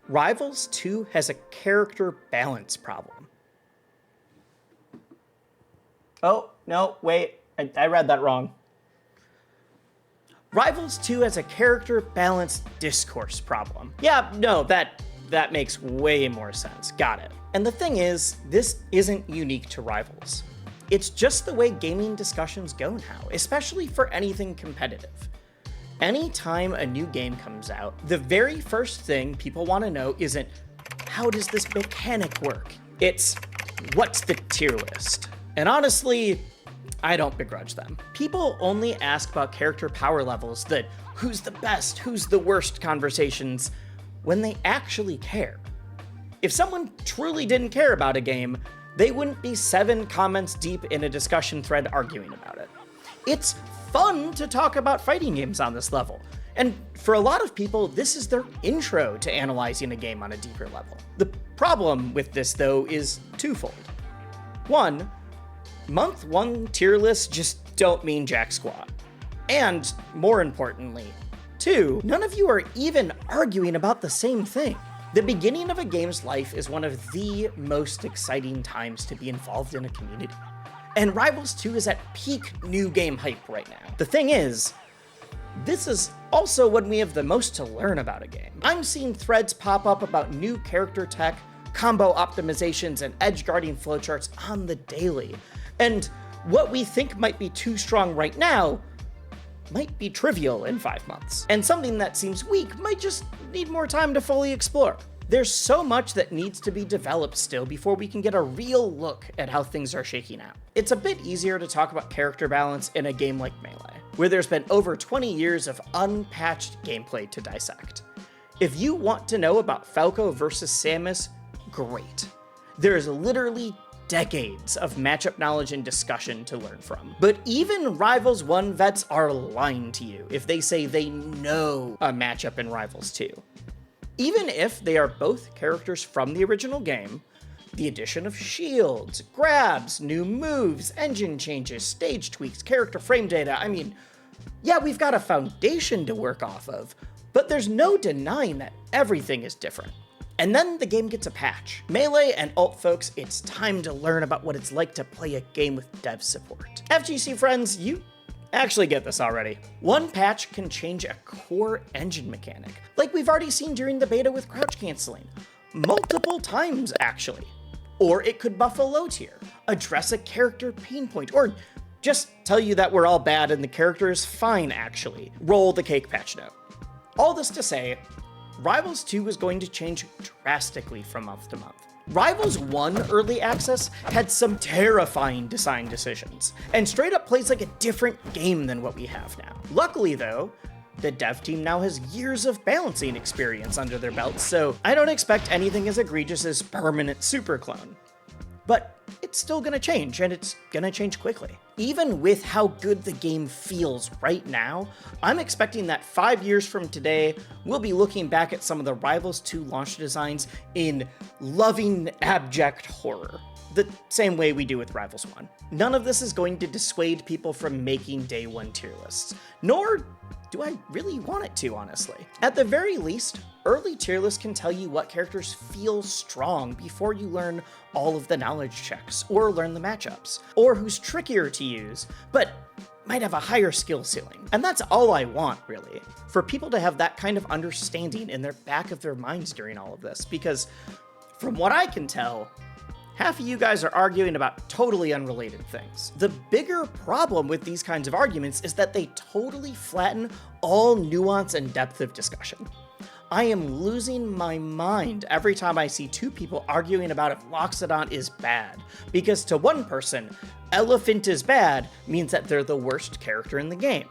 Rivals 2 has a character balance problem. Oh, no, wait, I read that wrong. Rivals 2 has a character balance discourse problem. Yeah, no, that makes way more sense. Got it. And the thing is, this isn't unique to Rivals. It's just the way gaming discussions go now, especially for anything competitive. Anytime a new game comes out, the very first thing people want to know isn't, how does this mechanic work? It's, what's the tier list? And honestly, I don't begrudge them. People only ask about character power levels, the who's the best, who's the worst conversations, when they actually care. If someone truly didn't care about a game, they wouldn't be 7 comments deep in a discussion thread arguing about it. It's fun to talk about fighting games on this level, and for a lot of people, this is their intro to analyzing a game on a deeper level. The problem with this, though, is twofold. One, month 1 tier lists just don't mean jack squat. And, more importantly, 2, none of you are even arguing about the same thing. The beginning of a game's life is one of the most exciting times to be involved in a community. And Rivals 2 is at peak new game hype right now. The thing is, this is also when we have the most to learn about a game. I'm seeing threads pop up about new character tech, combo optimizations, and edge guarding flowcharts on the daily. And what we think might be too strong right now might be trivial in 5 months. And something that seems weak might just need more time to fully explore. There's so much that needs to be developed still before we can get a real look at how things are shaking out. It's a bit easier to talk about character balance in a game like Melee, where there's been over 20 years of unpatched gameplay to dissect. If you want to know about Falco versus Samus, great. There's literally decades of matchup knowledge and discussion to learn from. But even Rivals 1 vets are lying to you if they say they know a matchup in Rivals 2. Even if they are both characters from the original game, the addition of shields, grabs, new moves, engine changes, stage tweaks, character frame data, I mean, yeah, we've got a foundation to work off of, but there's no denying that everything is different. And then the game gets a patch. Melee and alt folks, it's time to learn about what it's like to play a game with dev support. FGC friends, you actually get this already. One patch can change a core engine mechanic, like we've already seen during the beta with crouch canceling. Multiple times, actually. Or it could buff a low tier, address a character pain point, or just tell you that we're all bad and the character is fine, actually. Roll the cake patch note. All this to say, Rivals 2 is going to change drastically from month to month. Rivals 1 early access had some terrifying design decisions, and straight up plays like a different game than what we have now. Luckily though, the dev team now has years of balancing experience under their belts, so I don't expect anything as egregious as permanent super clone. But it's still gonna change, and it's gonna change quickly. Even with how good the game feels right now, I'm expecting that 5 years from today, we'll be looking back at some of the Rivals 2 launch designs in loving abject horror, the same way we do with Rivals 1. None of this is going to dissuade people from making day 1 tier lists, nor do I really want it to, honestly. At the very least, early tier lists can tell you what characters feel strong before you learn all of the knowledge checks, or learn the matchups, or who's trickier to use, but might have a higher skill ceiling. And that's all I want, really, for people to have that kind of understanding in their back of their minds during all of this, because from what I can tell, half of you guys are arguing about totally unrelated things. The bigger problem with these kinds of arguments is that they totally flatten all nuance and depth of discussion. I am losing my mind every time I see 2 people arguing about if Loxodon is bad, because to one person, Elephant is bad means that they're the worst character in the game.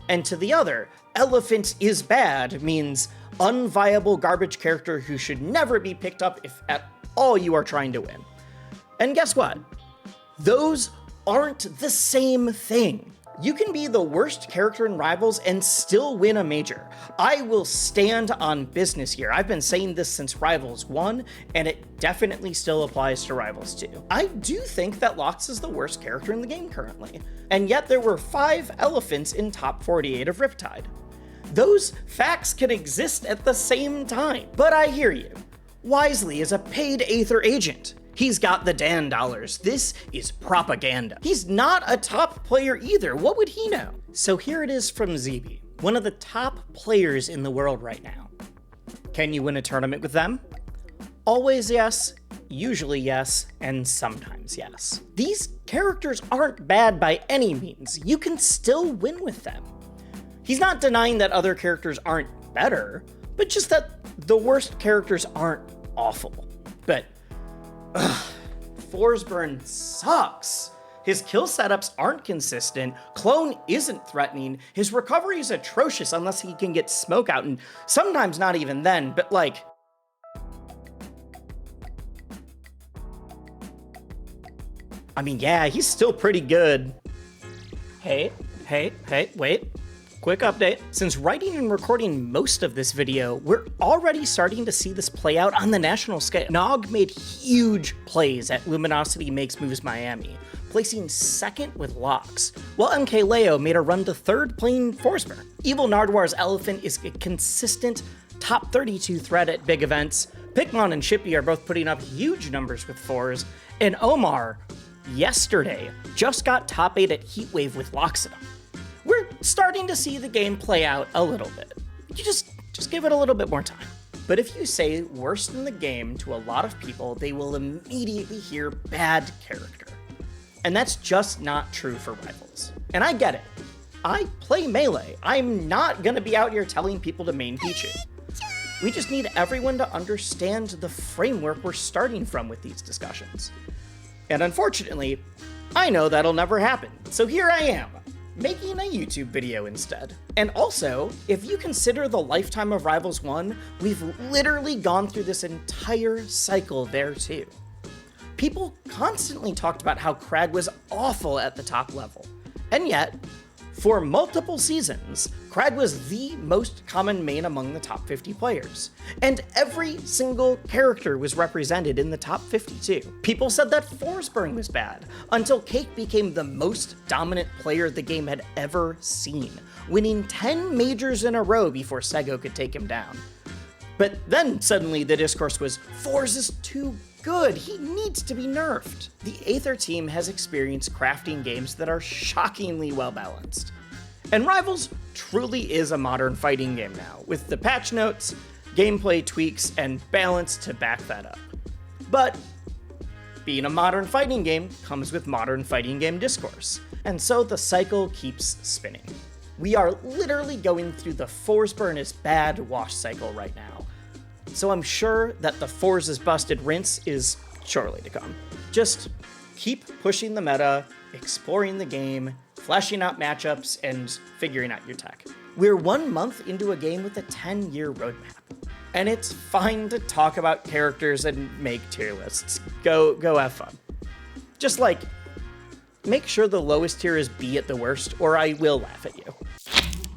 And to the other, Elephant is bad means unviable garbage character who should never be picked up if at all you are trying to win. And guess what? Those aren't the same thing. You can be the worst character in Rivals and still win a major. I will stand on business here. I've been saying this since Rivals 1, and it definitely still applies to Rivals 2. I do think that Lox is the worst character in the game currently, and yet there were 5 elephants in top 48 of Riptide. Those facts can exist at the same time, but I hear you. Wisely is a paid Aether agent. He's got the Dan dollars. This is propaganda. He's not a top player either. What would he know? So here it is from ZB, one of the top players in the world right now. Can you win a tournament with them? Always yes, usually yes, and sometimes yes. These characters aren't bad by any means. You can still win with them. He's not denying that other characters aren't better, but just that the worst characters aren't awful. But Forsburn sucks. His kill setups aren't consistent, Clone isn't threatening, his recovery is atrocious unless he can get smoke out, and sometimes not even then, but like... I mean, yeah, he's still pretty good. Hey, wait. Quick update. Since writing and recording most of this video, we're already starting to see this play out on the national scale. Nog made huge plays at Luminosity Makes Moves Miami, placing second with locks, while MKLeo made a run to third playing Forsberg. Evil Nardwar's Elephant is a consistent top 32 threat at big events. Pikmon and Shippy are both putting up huge numbers with fours, and Omar, yesterday, just got top 8 at Heatwave with Loxodon. We're starting to see the game play out a little bit. You just give it a little bit more time. But if you say worst in the game to a lot of people, they will immediately hear bad character. And that's just not true for Rivals. And I get it. I play Melee. I'm not gonna be out here telling people to main Pichu. We just need everyone to understand the framework we're starting from with these discussions. And unfortunately, I know that'll never happen. So here I am, making a YouTube video instead. And also, if you consider the lifetime of Rivals 1, we've literally gone through this entire cycle there too. People constantly talked about how Crag was awful at the top level. And yet, for multiple seasons, Crag was the most common main among the top 50 players. And every single character was represented in the top 52. People said that Forsburn was bad, until Cake became the most dominant player the game had ever seen, winning 10 majors in a row before Sego could take him down. But then suddenly the discourse was, Forz is too good, he needs to be nerfed. The Aether team has experienced crafting games that are shockingly well balanced. And Rivals truly is a modern fighting game now, with the patch notes, gameplay tweaks, and balance to back that up. But being a modern fighting game comes with modern fighting game discourse, and so the cycle keeps spinning. We are literally going through the Forsburn is bad wash cycle right now. So I'm sure that the Forz is busted rinse is shortly to come. Just keep pushing the meta, exploring the game, fleshing out matchups, and figuring out your tech. We're 1 month into a game with a 10-year roadmap. And it's fine to talk about characters and make tier lists. Go have fun. Just like, make sure the lowest tier is B at the worst, or I will laugh at you.